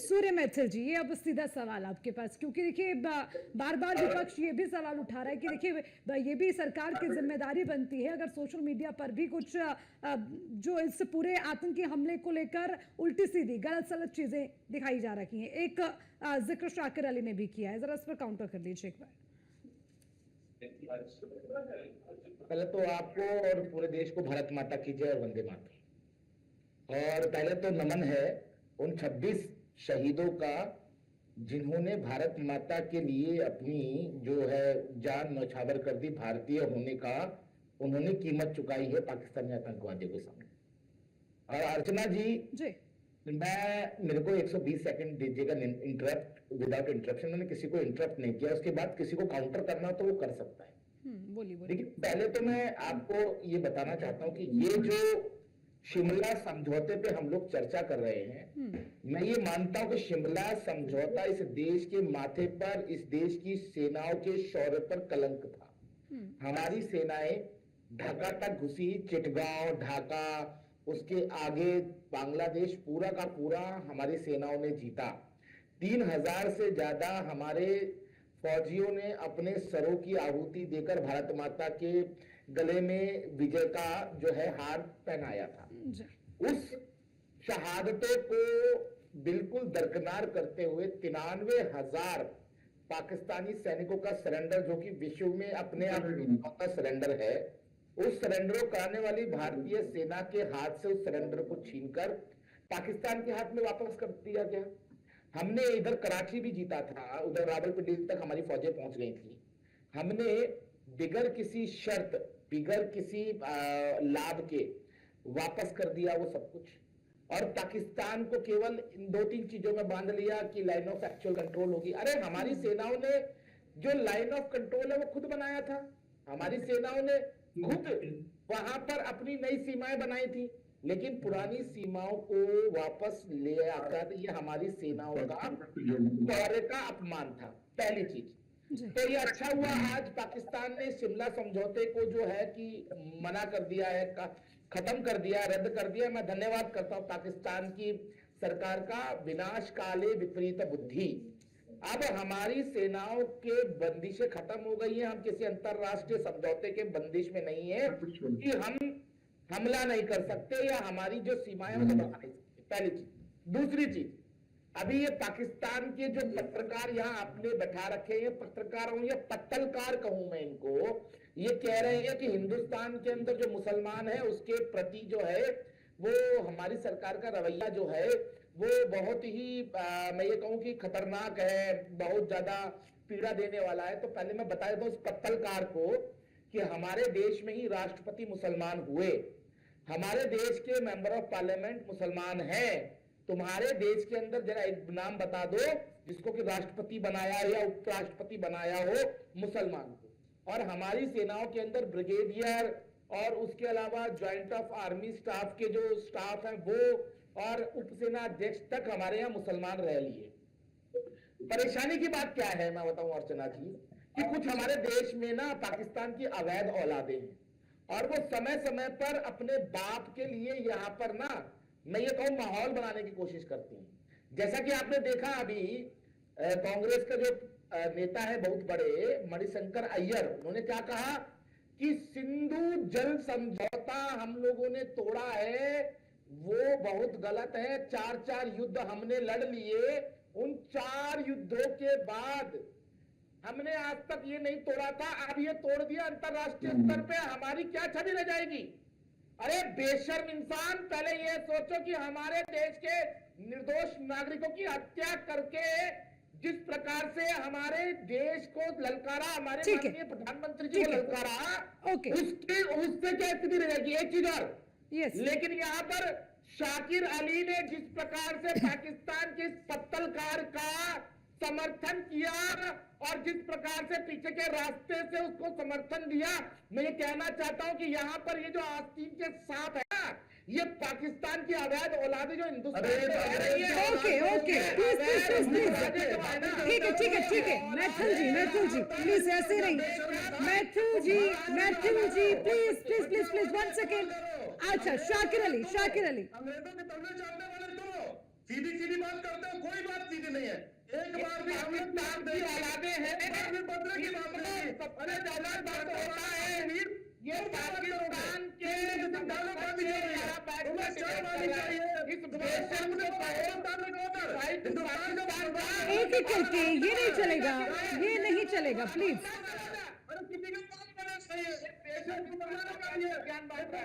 सूर्य मैथिल जी, ये अब सीधा सवाल आपके पास, क्योंकि देखिए बार बार विपक्ष ये भी सवाल उठा रहा है कि देखिए ये भी सरकार की जिम्मेदारी बनती है अगर सोशल मीडिया पर भी कुछ जो इस पूरे आतंकी हमले को लेकर उल्टी सीधी गलत सलत चीजें दिखाई जा रही हैं। एक जिक्र शाकिर अली ने भी किया है, जरा इस पर काउंटर कर लीजिए एक बार। पहले तो आपको और पूरे देश को भारत माता की जय और वंदे मातरम। और पहले तो नमन है उन 26 शहीदों का जिन्होंने भारत माता के लिए अपनी जो है जान न्यौछावर कर दी। भारतीय होने का उन्होंने कीमत चुकाई है पाकिस्तानी आतंकवादियों के सामने। और अर्चना जी, मेरे को 120 सेकंड दीजिएगा इंटरप्ट विदाउट इंटरप्शन। मैंने किसी को इंटरप्ट नहीं किया, उसके बाद किसी को काउंटर करना तो वो कर सकता है। बोलिए। देखिए, पहले तो मैं आपको ये बताना चाहता हूं कि ये जो शिमला समझौते पे हम लोग चर्चा कर रहे हैं, मैं ये मानता हूं कि शिमला समझौता इस देश के माथे पर, इस देश की सेनाओं के शौर्य पर कलंक था। हमारी सेनाएं ढाका तक घुसी, चिटगांव, ढाका, उसके आगे बांग्लादेश, पूरा का पूरा हमारी सेनाओं ने जीता। 3000 से ज्यादा हमारे फौजियों ने अपने सरों की आहुति देकर भारत माता के गले में विजय का जो है हार पहनाया था। उस शहादतों को बिल्कुल दरकिनार करते हुए 93,000 पाकिस्तानी सैनिकों का सरेंडर, जो कि विश्व में अपने आप का सरेंडर है, उस सरेंडर को कराने वाली भारतीय सेना के हाथ से उस सरेंडर को छीनकर पाकिस्तान के हाथ में वापस कर दिया गया। हमने इधर कराची भी जीता था, उधर रावलपिंडी तक हमारी फौजें पहुंच गई थी। हमने बिगर किसी शर्त, बिगर किसी लाभ के वापस कर दिया वो सब कुछ। और पाकिस्तान को केवल इन 2-3 चीजों में बांध लिया कि लाइन ऑफ एक्चुअल कंट्रोल होगी। अरे हमारी सेनाओं ने जो लाइन ऑफ कंट्रोल है वो खुद बनाया था। हमारी सेनाओं ने खुद वहां पर अपनी नई सीमाएं बनाई थी, लेकिन पुरानी सीमाओं को वापस ले आकर ये हमारी सेनाओं का शौर्य का अपमान था। पहली चीज तो ये अच्छा हुआ आज पाकिस्तान ने शिमला समझौते को जो है कि मना कर दिया है, खत्म कर दिया, रद्द कर दिया। मैं धन्यवाद करता हूं पाकिस्तान की सरकार का। विनाश काले विपरीत बुद्धि। अब हमारी सेनाओं के बंदिशें खत्म हो गई है। हम किसी अंतरराष्ट्रीय समझौते के बंदिश में नहीं है कि हम हमला नहीं कर सकते या हमारी जो सीमाएं हैं उसे बढ़ा नहीं सकते। पहली चीज। दूसरी चीज, अभी ये पाकिस्तान के जो पत्रकार यहाँ आपने बैठा रखे हैं, पत्रकार हूं या पत्तलकार कहूं मैं इनको, ये कह रहे हैं कि हिंदुस्तान के अंदर जो मुसलमान है उसके प्रति जो है वो हमारी सरकार का रवैया जो है वो बहुत ही मैं ये कहूं कि खतरनाक है, बहुत ज्यादा पीड़ा देने वाला है। तो पहले मैं बता देता हूं उस पत्तलकार को कि हमारे देश में ही राष्ट्रपति मुसलमान हुए, हमारे देश के मेंबर ऑफ पार्लियामेंट मुसलमान हैं। तुम्हारे देश के अंदर जरा एक नाम बता दो जिसको कि राष्ट्रपति बनाया या उपराष्ट्रपति बनाया हो मुसलमान को। और हमारी सेनाओं के अंदर ब्रिगेडियर और उसके अलावा ज्वाइंट ऑफ आर्मी स्टाफ के जो स्टाफ हैं वो और उपसेना अध्यक्ष तक हमारे यहाँ मुसलमान रह लिए। परेशानी की बात क्या है मैं बताऊं अर्चना जी, कि कुछ हमारे देश में ना पाकिस्तान की अवैध औलादे हैं और वो समय समय पर अपने बाप के लिए यहाँ पर ना मैं ये कहूं माहौल बनाने की कोशिश करती हैं। जैसा कि आपने देखा अभी कांग्रेस का जो नेता है बहुत बड़े मणिशंकर अय्यर, उन्होंने क्या कहा कि सिंधु जल समझौता हम लोगों ने तोड़ा है, वो बहुत गलत है। 4 युद्ध हमने लड़ लिए, उन 4 युद्धों के बाद हमने आज तक ये नहीं तोड़ा था, अब ये तोड़ दिया अंतरराष्ट्रीय स्तर पे, हमारी क्या छवि रह जाएगी। अरे बेशर्म इंसान, पहले ये सोचो कि हमारे देश के निर्दोष नागरिकों की हत्या करके जिस प्रकार से हमारे देश को ललकारा, हमारे माननीय प्रधानमंत्री जी को ललकारा, उससे क्या स्थिति रहेगी। एक चीज और, लेकिन यहाँ पर शाकिर अली ने जिस प्रकार से पाकिस्तान के पत्तलकार का समर्थन किया और जिस प्रकार से पीछे के रास्ते से उसको समर्थन दिया, मैं ये कहना चाहता हूं कि यहाँ पर ये जो आस्तीन के सांप है ना, ये पाकिस्तान की अवैध औलादे जो हिंदुस्तान में रह रही है। ओके ठीक है मैथुल जी प्लीज ऐसे नहीं, मैथुल जी प्लीज 1 सेकेंड। अच्छा शाकिर अली अंग्रेजों के तलवे चालने वाले तो सीधी बात करते हो, कोई बात नहीं है। एक बार भी हम लोग पाकिस्तान की औलादे हैं। एक बार भी बदले की बात नहीं। अरे ज्यादा बात तो होता है, ये पाकिस्तान के डालो पानी चाहिए, तुम्हें चाय पानी चाहिए, इस देश में हिंदुस्तान का एक एक करके, ये नहीं चलेगा, ये नहीं चलेगा, प्लीज। अरे किसी का पानी बना चाहिए,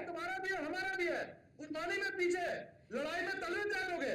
तुम्हारा भी है, हमारा भी है। उस पानी में पीछे लड़ाई में तलवे जाओगे।